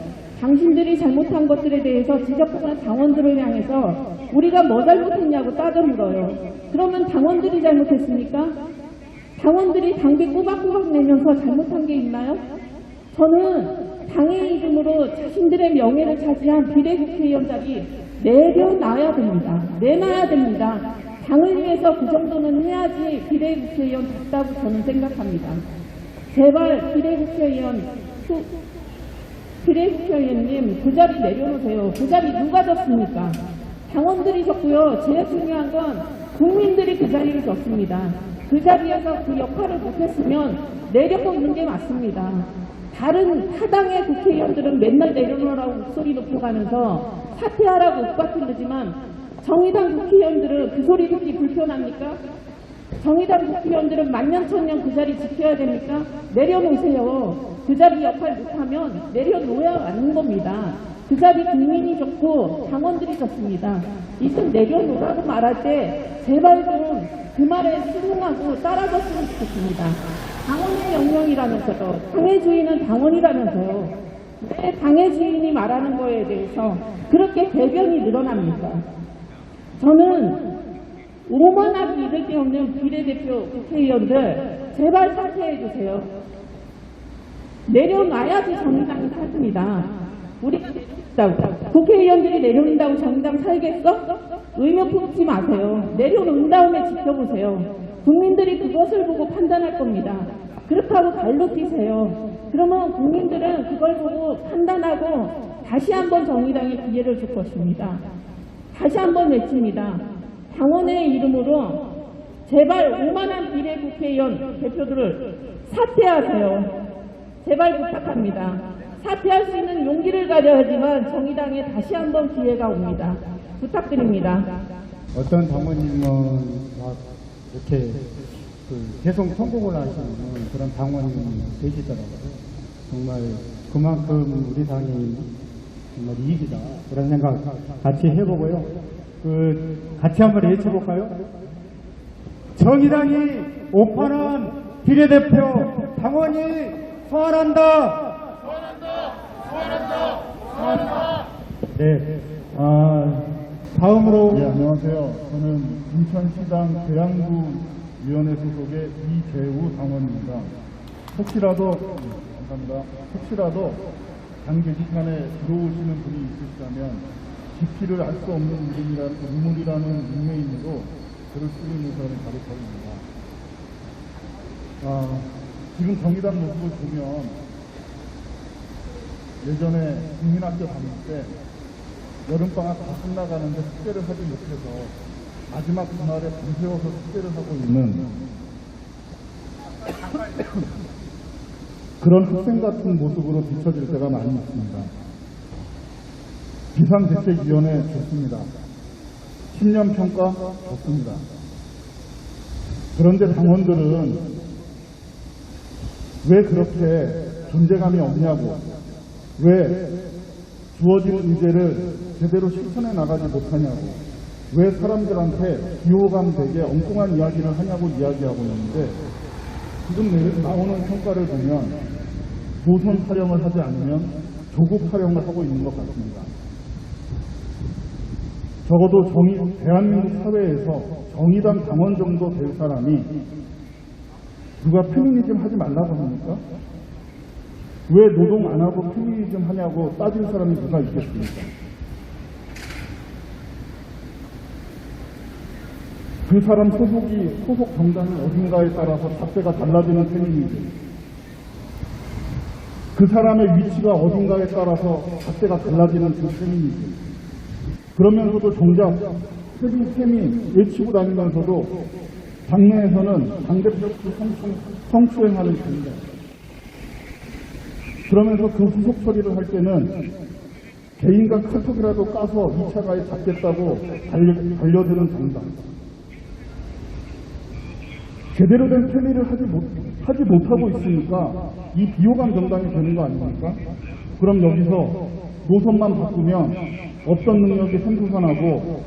당신들이 잘못한 것들에 대해서 지적하는 당원들을 향해서 우리가 뭐 잘못했냐고 따져 물어요. 그러면 당원들이 잘못했습니까? 당원들이 당비 꼬박꼬박 내면서 잘못한 게 있나요? 저는 당의 이름으로 자신들의 명예를 차지한 비례국회의원 자리 내려놔야 됩니다. 내놔야 됩니다. 당을 위해서 그 정도는 해야지 비례국회의원 답다고 저는 생각합니다. 제발 비례국회의원님 그 자리 내려놓으세요. 그 자리 누가 졌습니까? 당원들이 졌고요. 제일 중요한 건 국민들이 그 자리를 졌습니다. 그 자리에서 그 역할을 못했으면 내려놓는 게 맞습니다. 다른 타당의 국회의원들은 맨날 내려놓으라고 목소리 높여가면서 사퇴하라고 윽박질르지만 정의당 국회의원들은 그 소리 듣기 불편합니까? 정의당 국회의원들은 만년천년 그 자리 지켜야 됩니까? 내려놓으세요. 그 자리 역할 못하면 내려놓아야 하는 겁니다. 그 자리 국민이 좋고 당원들이 좋습니다. 이젠 내려놓으라고 말할 때 제발 좀 그 말에 순응하고 따라줬으면 좋겠습니다. 당원의 명령이라면서요. 당의 주인은 당원이라면서요. 왜 당의 주인이 말하는 거에 대해서 그렇게 대변이 늘어납니까? 저는 오만하기 이를 데 없는 비례대표 국회의원들 제발 사퇴해 주세요. 내려놔야지 정의당이 살습니다. 우리가 국회의원들이 내려놓는다고 정의당 살겠어? 의미 품지 마세요. 내려놓은 다음에 지켜보세요. 국민들이 그것을 보고 판단할 겁니다. 그렇게 하고 발로 뛰세요. 그러면 국민들은 그걸 보고 판단하고 다시 한번 정의당에 기회를 줄 것입니다. 다시 한번 외칩니다. 당원의 이름으로 제발 오만한 비례 국회의원 대표들을 사퇴하세요. 제발 부탁합니다. 사퇴할 수 있는 용기를 가져야지만 정의당에 다시 한번 기회가 옵니다. 부탁드립니다. 어떤 당원님은 막 이렇게 계속 통곡을 하시는 그런 당원님이 계시더라고요. 정말 그만큼 우리 당이 정말 이익이다. 그런 생각 같이 해보고요. 같이 한번 외쳐볼까요? 정의당이 오판한 비례대표 당원이 소환한다! 소환한다! 네. 다음으로. 네, 안녕하세요. 저는 인천시당 계양구위원회 소속의 이재우 당원입니다. 혹시라도 당 게시판에 들어오시는 분이 있으시다면 깊이를 알 수 없는 인물이라는 닉네임으로 글을 쓰는 의사를 가르쳐입니다. 지금 정의당 모습을 보면 예전에 국민학교 다닐 때 여름방학 다 끝나가는데 숙제를 하지 못해서 마지막 주말에 밤새워서 숙제를 하고 있는 그런 학생 같은 모습으로 비춰질 때가 많이 있습니다. 비상대책위원회 좋습니다. 10년 평가 좋습니다. 그런데 당원들은 왜 그렇게 존재감이 없냐고, 왜 주어진 의제를 제대로 실천해 나가지 못하냐고, 왜 사람들한테 비호감 되게 엉뚱한 이야기를 하냐고 이야기하고 있는데, 지금 나오는 평가를 보면 노선 타령을 하지 않으면 조국 타령을 하고 있는 것 같습니다. 적어도 대한민국 사회에서 정의당 당원 정도 될 사람이 누가 페미니즘 하지 말라고 합니까? 왜 노동 안 하고 페미니즘 하냐고 따질 사람이 누가 있겠습니까? 그 사람 소속 정당이 어딘가에 따라서 잣대가 달라지는 페미니즘, 그 사람의 위치가 어딘가에 따라서 잣대가 달라지는 그 페미니즘, 그러면서도 정작 페미 외치고 다니면서도 당내에서는 당대표 성추행하는 정당, 그러면서 그 후속 처리를 할 때는 개인과 카톡이라도 까서 2차 가입 받겠다고 달려드는 정당, 제대로 된 편의를 하지 못하고 있으니까 이 비호감 정당이 되는 거 아닙니까? 그럼 여기서 노선만 바꾸면 어떤 능력이 샘솟아나고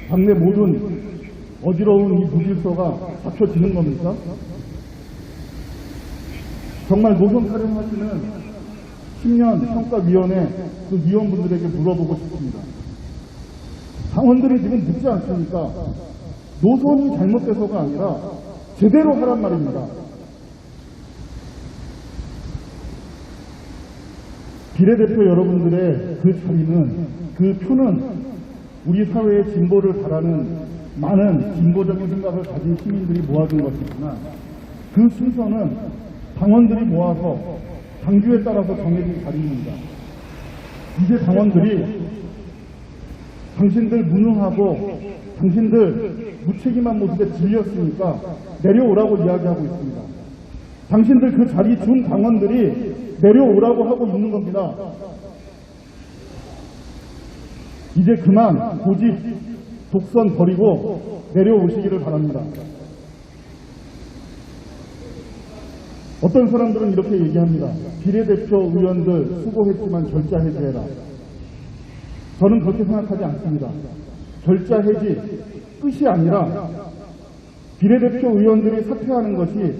당내 모든 어지러운 이 무질서가 잡혀지는 겁니까? 정말 노선 타령하시는 10년 평가위원회 그 위원분들에게 물어보고 싶습니다. 당원들이 지금 묻지 않습니까? 노선이 잘못돼서가 아니라 제대로 하란 말입니다. 비례대표 여러분들의 그 자리는, 그 표는 우리 사회의 진보를 바라는 많은 진보적인 생각을 가진 시민들이 모아준 것이지만 그 순서는 당원들이 모아서 당규에 따라서 정해진 자리입니다. 이제 당원들이 당신들 무능하고 당신들 무책임한 모습에 질렸으니까 내려오라고 이야기하고 있습니다. 당신들 그 자리 준 당원들이 내려오라고 하고 있는 겁니다. 이제 그만 고집, 독선 버리고 내려오시기를 바랍니다. 어떤 사람들은 이렇게 얘기합니다. 비례대표 의원들 수고했지만 결자 해지해라. 저는 그렇게 생각하지 않습니다. 결자 해지 끝이 아니라 비례대표 의원들이 사퇴하는 것이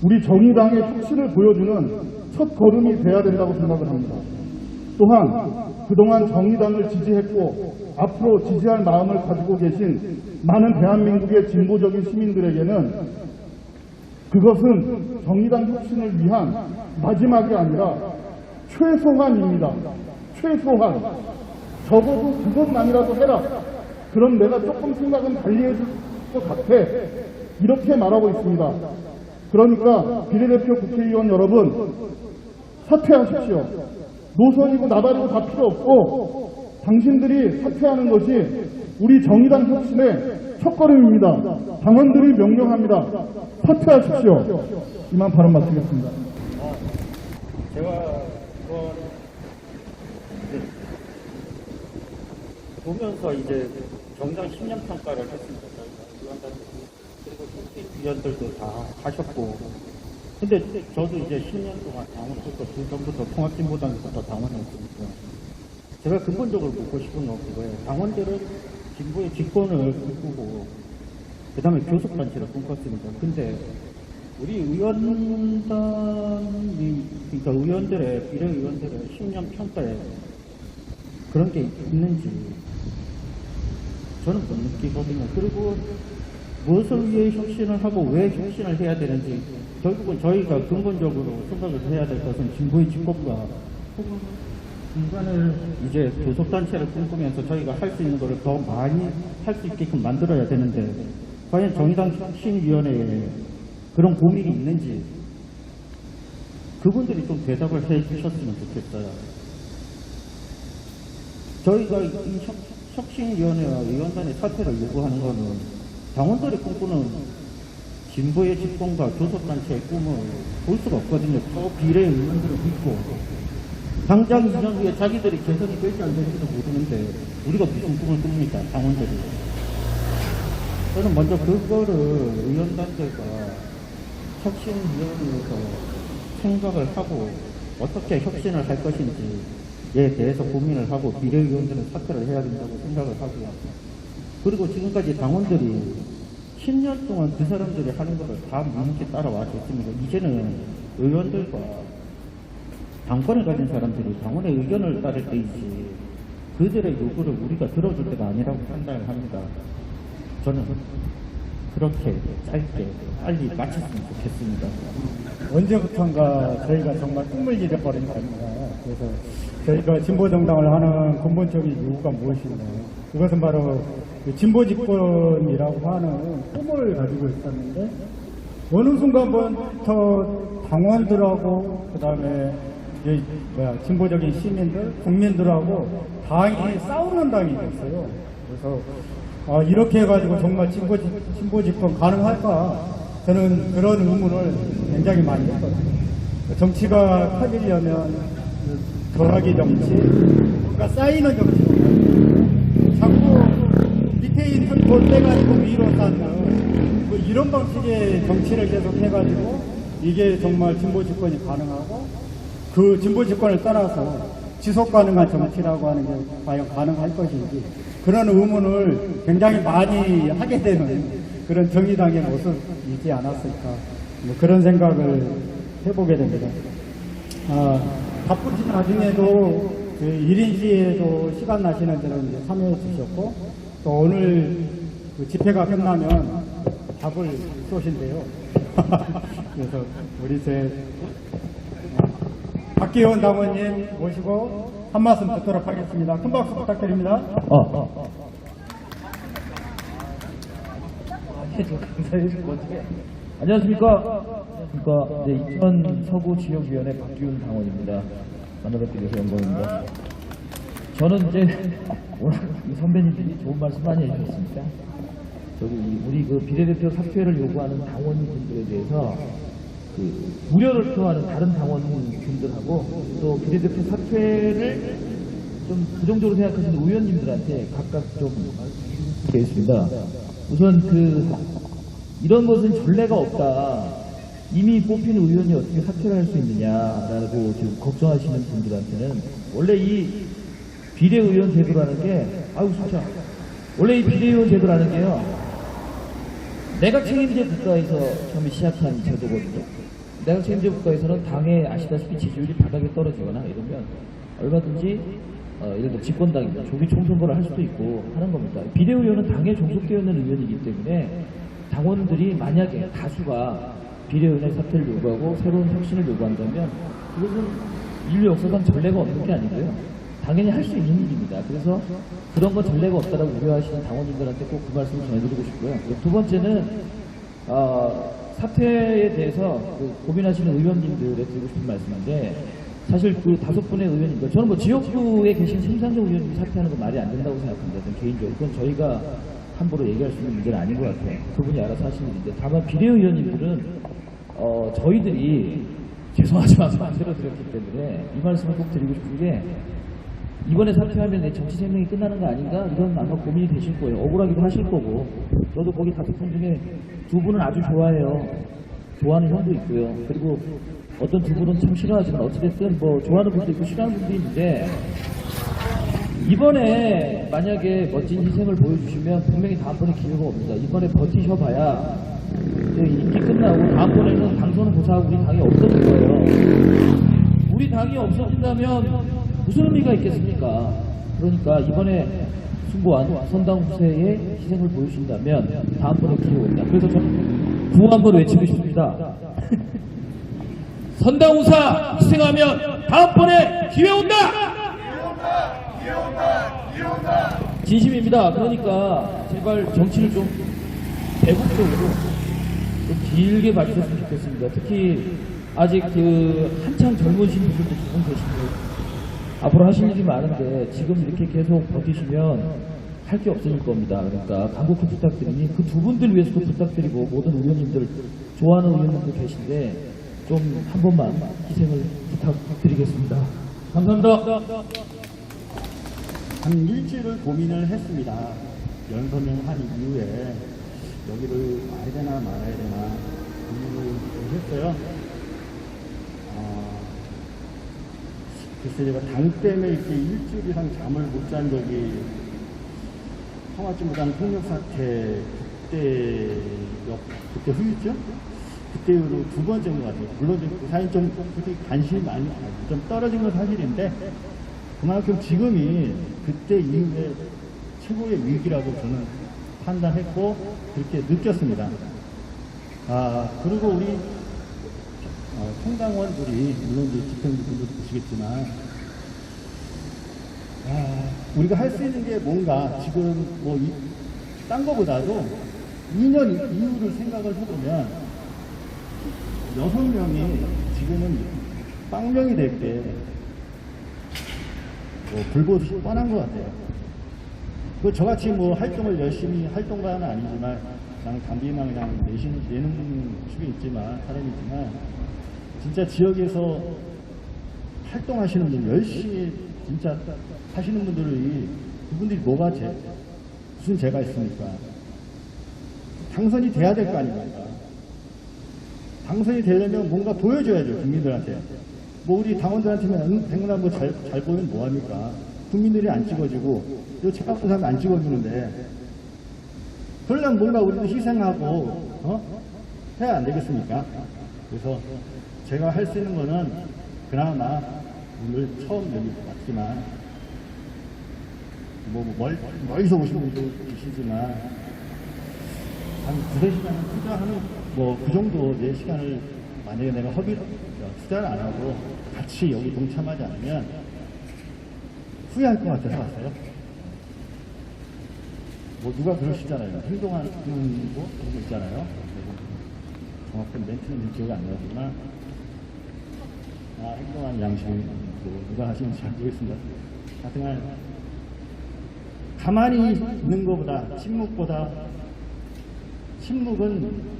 우리 정의당의 혁신을 보여주는 첫 걸음이 돼야 된다고 생각을 합니다. 또한 그동안 정의당을 지지했고 앞으로 지지할 마음을 가지고 계신 많은 대한민국의 진보적인 시민들에게는 그것은 정의당 혁신을 위한 마지막이 아니라 최소한입니다. 최소한. 적어도 그것만이라도 해라. 그럼 내가 조금 생각은 달리 해줄 것 같아. 이렇게 말하고 있습니다. 그러니까 비례대표 국회의원 여러분, 사퇴하십시오. 노선이고 나발이고 다 필요 없고 당신들이 사퇴하는 것이 우리 정의당 혁신의 첫걸음입니다. 당원들이 명령합니다. 사퇴하십시오. 이만 발언 마치겠습니다. 제가 보면서 이제 정당 10년 평가를 했습니다. 그리고 위원들도 다 하셨고, 근데 저도 이제 10년 동안 당원부터 그 전부터 통합진보당에서 당원했으니까 제가 근본적으로 묻고 싶은 건 그거예요. 당원들은 진보의 직권을 꿈꾸고 그 다음에 교섭단체를 꿈꿨습니다. 근데 우리 의원단이, 그러니까 의원들의, 비례의원들의 10년 평가에 그런 게 있는지 저는 못 느끼거든요. 그리고 무엇을 위해 혁신을 하고 왜 혁신을 해야 되는지 결국은 저희가 근본적으로 생각을 해야 될 것은 진보의 직권과 혹은 인간을 이제 교섭단체를 꿈꾸면서 저희가 할 수 있는 것을 더 많이 할 수 있게끔 만들어야 되는데 과연 정의당 혁신위원회에 그런 고민이 있는지 그분들이 좀 대답을 해 주셨으면 좋겠어요. 저희가 이 혁신위원회와 의원단의 사퇴를 요구하는 것은 당원들이 꿈꾸는 진보의 집권과 교섭단체의 꿈을 볼 수가 없거든요. 저 비례의원들을 믿고 당장 2년 후에 자기들이 개선이 될지 안 될지도 모르는데 우리가 무슨 꿈을 꿉니까? 당원들이. 저는 먼저 그거를 의원단들과 혁신위원회에서 생각을 하고 어떻게 혁신을 할 것인지에 대해서 고민을 하고 비례의원들은 사퇴를 해야 된다고 생각을 하고요. 그리고 지금까지 당원들이 10년 동안 그 사람들이 하는 것을 다 묵묵히 따라와줬습니다. 이제는 의원들과 당권을 가진 사람들이 당원의 의견을 따를 때이지 그들의 요구를 우리가 들어줄 때가 아니라고 판단을 합니다. 저는 그렇게 짧게 빨리 마쳤으면 좋겠습니다. 언제부턴가 저희가 정말 꿈을 잃어버린 겁니다. 그래서 저희가 진보정당을 하는 근본적인 이유가 무엇인가요? 그것은 바로 진보집권이라고 하는 꿈을 가지고 있었는데 어느 순간부터 당원들하고 그 다음에 진보적인 시민들, 국민들하고 당이 싸우는 당이 됐어요. 그래서 이렇게 해가지고 정말 진보집권 가능할까? 저는 그런 의문을 굉장히 많이 했거든요. 정치가 커지려면 전화기 정치, 뭔가 쌓이는 정치, 자꾸 밑에 있는 돈 떼가지고 위로 쌓는 뭐 이런 방식의 정치를 계속 해가지고 이게 정말 진보집권이 가능하고 그 진보집권을 따라서 지속 가능한 정치라고 하는 게 과연 가능할 것인지 그런 의문을 굉장히 많이 하게 되는 그런 정의당의 모습이지 않았을까 뭐 그런 생각을 해보게 됩니다. 바쁘신 나중에도 그 1인 시에도 시간 나시는 대로 이제 참여해 주셨고 또 오늘 그 집회가 끝나면 밥을 쏘신대요. 그래서 우리 박기원 당원님 모시고 한 말씀 듣도록 하겠습니다. 큰 박수 부탁드립니다. 안녕하십니까. 인천 서구 지역위원회 박기훈 당원입니다. 만나뵙게 돼서 영광입니다. 저는 이제 워낙 선배님들이 좋은 말씀 많이 해주셨습니다. 우리 그 비례대표 사퇴를 요구하는 당원분들에 대해서 우려를 표하는 다른 당원분들하고 또 비례대표 사퇴를 좀 부정적으로 생각하시는 의원님들한테 각각 좀 말씀드리겠습니다. 우선 이런 것은 전례가 없다. 이미 뽑힌 의원이 어떻게 사퇴를 할 수 있느냐라고 지금 걱정하시는 분들한테는 원래 이 비례의원 제도라는 게 진짜 원래 이 비례의원 제도라는 게요. 내각 책임제 국가에서 처음에 시작한 제도거든요. 내각 책임제 국가에서는 당에 아시다시피 지지율이 바닥에 떨어지거나 이러면 얼마든지 예를 들어 집권당이나 조기 총선거를 할 수도 있고 하는 겁니다. 비례의원은 당에 종속되어 있는 의원이기 때문에 당원들이 만약에 다수가 비례의원의 사퇴를 요구하고 새로운 혁신을 요구한다면 그것은 인류 역사상 전례가 없는 게 아니고요. 당연히 할 수 있는 일입니다. 그래서 그런 건 전례가 없다라고 우려하시는 당원님들한테 꼭 그 말씀을 전해드리고 싶고요. 두 번째는 사퇴에 대해서 고민하시는 의원님들에 드리고 싶은 말씀인데 사실 5분의 의원님들 저는 지역구에 계신 심상정 의원님이 사퇴하는 건 말이 안 된다고 생각합니다. 저는 개인적으로 그건 저희가 함부로 얘기할 수 있는 문제는 아닌 것 같아요. 그분이 알아서 하시는 일인데 다만 비례의원님들은 저희들이 죄송하지만 만들어드렸기 때문에 이 말씀을 꼭 드리고 싶은 게 이번에 사퇴하면 내 정치 생명이 끝나는 거 아닌가? 이런 아마 고민이 되실 거예요. 억울하기도 하실 거고 저도 거기 5분 중에 2분은 아주 좋아해요. 좋아하는 형도 있고요. 그리고 어떤 2분은 참 싫어하지만 어찌됐든 좋아하는 분도 있고 싫어하는 분도 있는데 이번에 만약에 멋진 희생을 보여주시면 분명히 다음번에 기회가 옵니다. 이번에 버티셔봐야 임기 끝나고 다음번에는 당선은 고사하고 우리 당이 없어질 거예요. 우리 당이 없어진다면 무슨 의미가 있겠습니까? 그러니까 이번에 숭고한 선당 후세의 희생을 보여주신다면 다음번에 기회 옵니다. 그래서 저는 구호 한번 외치고 싶습니다. 선당우사 희생하면 다음번에 기회 온다! 진심입니다. 그러니까 제발 정치를 좀 대국적으로 좀 길게 봐주셨으면 좋겠습니다. 특히 아직 한창 젊으신 분들도 조금 계신데 앞으로 하실 일이 많은데 지금 이렇게 계속 버티시면 할 게 없어질 겁니다. 그러니까 간곡히 부탁드리니 그 2분들 위해서도 부탁드리고 모든 의원님들 좋아하는 의원님도 계신데 좀 한 번만 희생을 부탁드리겠습니다. 감사합니다. 한 일주일을 고민을 했습니다. 연설을 한 이후에 여기를 와야 되나 말아야 되나 고민을 했어요. 글쎄 제가 당 때문에 이렇게 일주일 이상 잠을 못 잔 적이 성화진무당 폭력사태 그때 후유죠? 그때 이후로 2번째인 것 같아요. 물론 그 사이 좀 그렇게 관심이 많이 좀 떨어진 건 사실인데 그만큼 지금이 그때 이후에 최고의 위기라고 저는 판단했고 그렇게 느꼈습니다. 그리고 우리 총당원들이 물론 이제 집행부분도 보시겠지만 우리가 할 수 있는 게 뭔가 지금 딴 거보다도 2년 이후를 생각을 해보면 6명이 지금은 빵명이 될 때 불보듯이 뻔한 것 같아요. 저같이 활동을 열심히 활동가는 아니지만 그냥 단비만 그냥 내는 축이 있지만 사람이지만 진짜 지역에서 활동하시는 분 열심히 진짜 하시는 분들이 그분들이 뭐가 무슨 죄가 있습니까? 당선이 돼야 될 거 아닙니까? 당선이 되려면 뭔가 보여줘야죠 국민들한테. 우리 당원들한테는 백날 잘 보이면 뭐합니까? 국민들이 안 찍어주고 또 책값도 사면 안 찍어주는데 그러려면 뭔가 우리도 희생하고 해야 안 되겠습니까? 그래서 제가 할 수 있는 거는 그나마 오늘 처음 여기 왔지만 멀리서 오신 분도 계시지만 한 2-3시간을 투자하는 그 정도 내 시간을 만약에 내가 투자를 안 하고 같이 여기 동참하지 않으면 후회할 것 같아서 왔어요. 누가 그러시잖아요. 행동하는 거 그런 거 있잖아요. 정확한 멘트는 기억이 안 나지만 행동하는 양식은 누가 하시는지 잘 모르겠습니다. 하여튼 가만히 있는 것보다 침묵은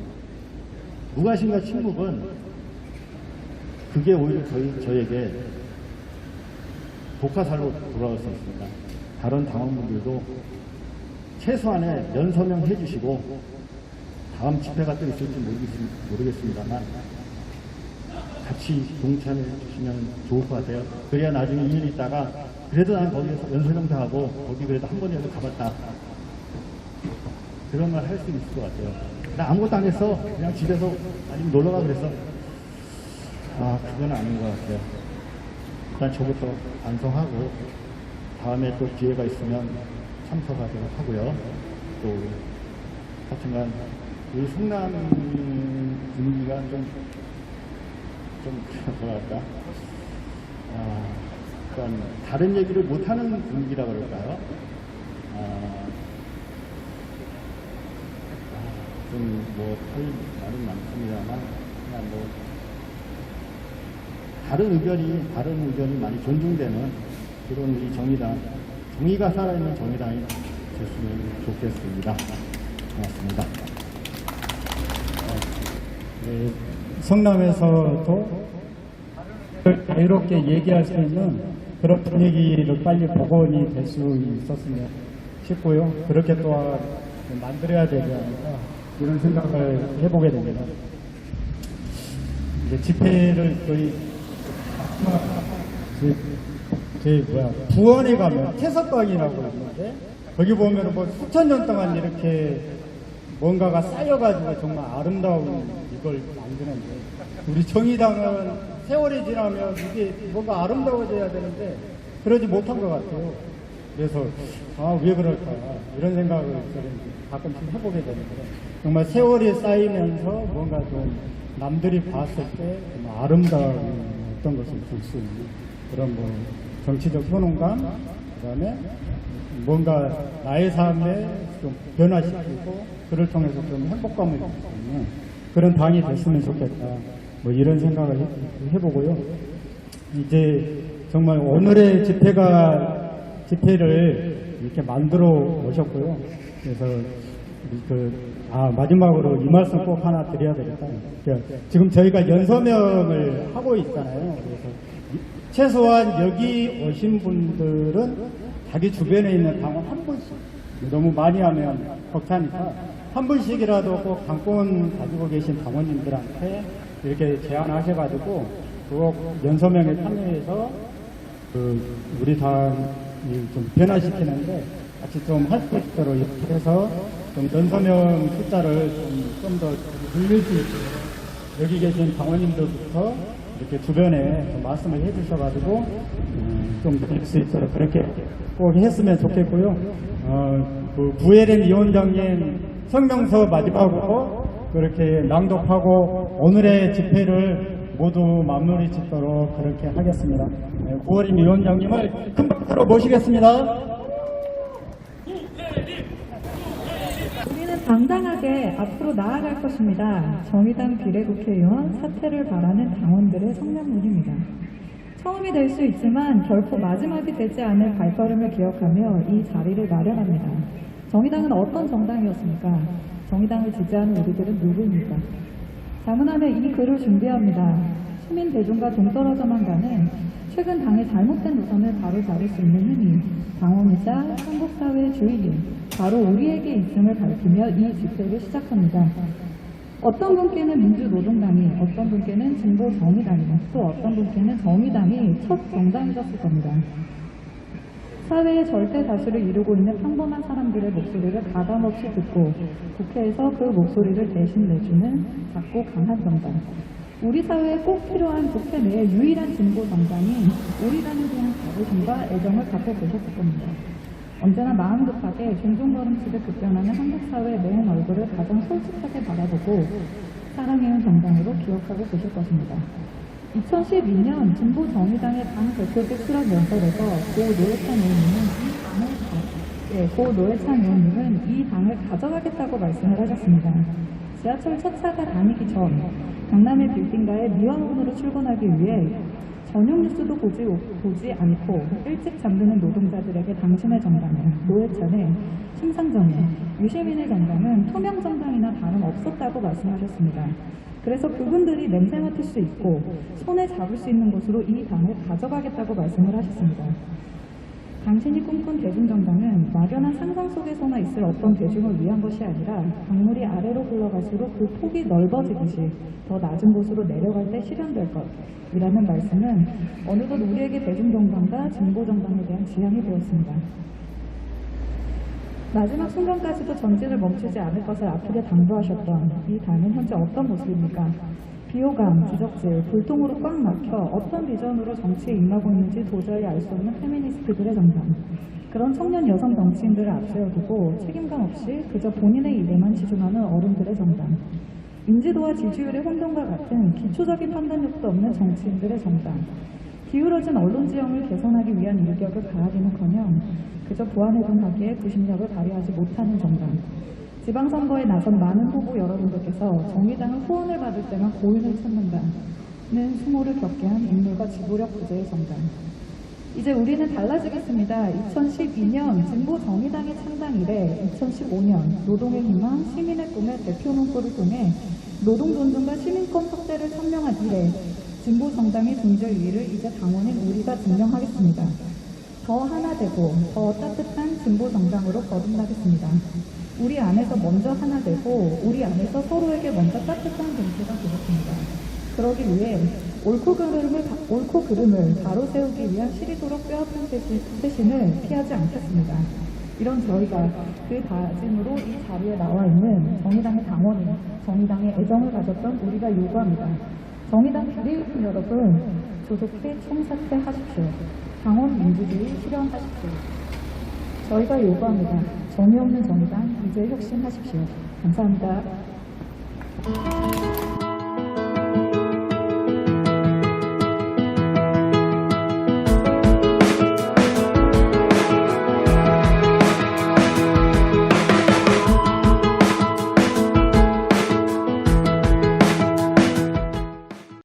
무관심과 침묵은 그게 오히려 저에게 독화살로 돌아올 수 있습니다. 다른 당원분들도 최소한의 연서명 해주시고 다음 집회가 또 있을지 모르겠습니다만 같이 동참해 주시면 좋을 것 같아요. 그래야 나중에 2년 있다가 그래도 난 거기서 연설명도 하고 거기 그래도 한 번이라도 가봤다. 그런 걸 할 수 있을 것 같아요. 나 아무것도 안 했어. 그냥 집에서 아니면 놀러가 그랬어. 그건 아닌 것 같아요. 일단 저부터 반성하고 다음에 또 기회가 있으면 참석하도록 하고요. 또 하여튼간 우리 성남 분위기가 좀 뭐랄까 그러니까 다른 얘기를 못하는 분위기라 그럴까요? 좀 뭐 할 말은 많습니다만 그냥 뭐 다른 의견이 많이 존중되는 그런 우리 정의당, 정의가 살아있는 정의당이 됐으면 좋겠습니다. 고맙습니다. 네, 성남에서도 자유롭게 얘기할 수 있는 그런 분위기를 빨리 복원이 될 수 있었으면 싶고요. 그렇게 또한 만들어야 되지 않을까 이런 생각을 해보게 됩니다. 이제 집회를 저희 부원에 가면 태석강이라고 있는데 거기 보면 뭐 수천 년 동안 이렇게 뭔가가 쌓여가지고 정말 아름다운 이걸 만드는데 우리 정의당은 세월이 지나면 이게 뭔가 아름다워져야 되는데 그러지 못한 것 같아요. 그래서 왜 그럴까 이런 생각을 가끔씩 해보게 되는데 정말 세월이 쌓이면서 뭔가 좀 남들이 봤을 때 정말 아름다운 어떤 것을 볼 수 있는 그런 뭐 정치적 효능감, 그다음에 뭔가 나의 삶에 좀 변화시키고 그를 통해서 좀 행복감을 줄 수 있는 그런 당이 됐으면 좋겠다. 뭐 이런 생각을 해보고요. 이제 정말 오늘의 집회를 이렇게 만들어 오셨고요. 그래서 마지막으로 이 말씀 꼭 하나 드려야 되겠다. 그러니까 지금 저희가 연서명을 하고 있잖아요. 그래서 최소한 여기 오신 분들은 자기 주변에 있는 당원 한 분씩, 너무 많이 하면 벅차니까 한 분씩이라도 꼭 당권 가지고 계신 당원님들한테 이렇게 제안하셔가지고 꼭 연서명에 참여해서 우리 당을 좀 변화시키는데 같이 좀 할 수 있도록 이렇게 해서 좀 연서명 숫자를 좀 더 늘릴 수 있도록 여기 계신 당원님들부터 이렇게 주변에 좀 말씀을 해주셔가지고 좀 늘릴 수 있도록 그렇게 꼭 했으면 좋겠고요. 부혜림 위원장님 성명서 마지막으로 그렇게 낭독하고 오늘의 집회를 모두 마무리 짓도록 그렇게 하겠습니다. 부혜림 위원장님을 큰 박수로 모시겠습니다. 우리는 당당하게 앞으로 나아갈 것입니다. 정의당 비례국회의원 사퇴를 바라는 당원들의 성명문입니다. 처음이 될 수 있지만 결코 마지막이 되지 않을 발걸음을 기억하며 이 자리를 마련합니다. 정의당은 어떤 정당이었습니까? 정의당을 지지하는 우리들은 누구입니까? 자문하면 이 글을 준비합니다. 시민 대중과 동떨어져만 가는 최근 당의 잘못된 노선을 바로 잡을 수 있는 힘이 당원이자 한국사회의 주인이 바로 우리에게 있음을 밝히며 이 집회를 시작합니다. 어떤 분께는 민주노동당이, 어떤 분께는 진보정의당이, 또 어떤 분께는 정의당이 첫 정당이셨을 겁니다. 사회의 절대 다수를 이루고 있는 평범한 사람들의 목소리를 가감없이 듣고 국회에서 그 목소리를 대신 내주는 작고 강한 정당. 우리 사회에 꼭 필요한 국회 내의 유일한 진보 정당이 우리라는 대한 자부심과 애정을 갖고 계셨을 겁니다. 언제나 마음 급하게 종종 걸음치듯 급변하는 한국 사회의 매운 얼굴을 가장 솔직하게 바라보고 사랑해온 정당으로 기억하고 계실 것입니다. 2012년 진보 정의당의 당 대표직 수락 연설에서 고 노회찬 의원님은 이 당을 가져가겠다고 말씀을 하셨습니다. 지하철 첫 차가 다니기 전 강남의 빌딩가에 미화원으로 출근하기 위해 저녁 뉴스도 보지 않고 일찍 잠드는 노동자들에게 당신의 정당은 노회찬의 심상정의 유시민의 정당은 투명 정당이나 다름없었다고 말씀하셨습니다. 그래서 그분들이 냄새 맡을 수 있고 손에 잡을 수 있는 곳으로 이 당을 가져가겠다고 말씀을 하셨습니다. 당신이 꿈꾼 대중정당은 막연한 상상 속에서나 있을 어떤 대중을 위한 것이 아니라 강물이 아래로 흘러갈수록 그 폭이 넓어지듯이 더 낮은 곳으로 내려갈 때 실현될 것이라는 말씀은 어느덧 우리에게 대중정당과 진보정당에 대한 지향이 되었습니다. 마지막 순간까지도 전진을 멈추지 않을 것을 아프게 당부하셨던 이 당은 현재 어떤 모습입니까? 비호감, 지적질, 불통으로 꽉 막혀 어떤 비전으로 정치에 임하고 있는지 도저히 알 수 없는 페미니스트들의 정당. 그런 청년 여성 정치인들을 앞세워두고 책임감 없이 그저 본인의 일에만 치중하는 어른들의 정당. 인지도와 지지율의 혼돈과 같은 기초적인 판단력도 없는 정치인들의 정당. 기울어진 언론 지형을 개선하기 위한 일격을 가하기는커녕 그저 부안해동하기에 구심력을 발휘하지 못하는 정당. 지방선거에 나선 많은 후보 여러분들께서 정의당을 후원을 받을 때만 고인을 찾는다는 수모를 겪게 한 인물과 지도력 부재의 정당. 이제 우리는 달라지겠습니다. 2012년 진보 정의당의 창당 이래 2015년 노동의 희망, 시민의 꿈의 대표 문구를 통해 노동 존중과 시민권 확대를 천명한 이래 진보 정당의 존재 이유를 이제 당원인 우리가 증명하겠습니다. 더 하나 되고 더 따뜻한 진보 정당으로 거듭나겠습니다. 우리 안에서 먼저 하나 되고 우리 안에서 서로에게 먼저 따뜻한 동지가 되겠습니다. 그러기 위해 옳고 그름을 바로 세우기 위한 시리도록 뼈아픈 세신을 피하지 않겠습니다. 이런 저희가 그 다짐으로 이 자리에 나와 있는 정의당의 당원인 정의당의 애정을 가졌던 우리가 요구합니다. 정의당 비례의원 여러분, 조속히 총사퇴하십시오. 당원 민주주의 실현하십시오. 저희가 요구합니다. 정의 없는 정의당 이제 혁신하십시오. 감사합니다.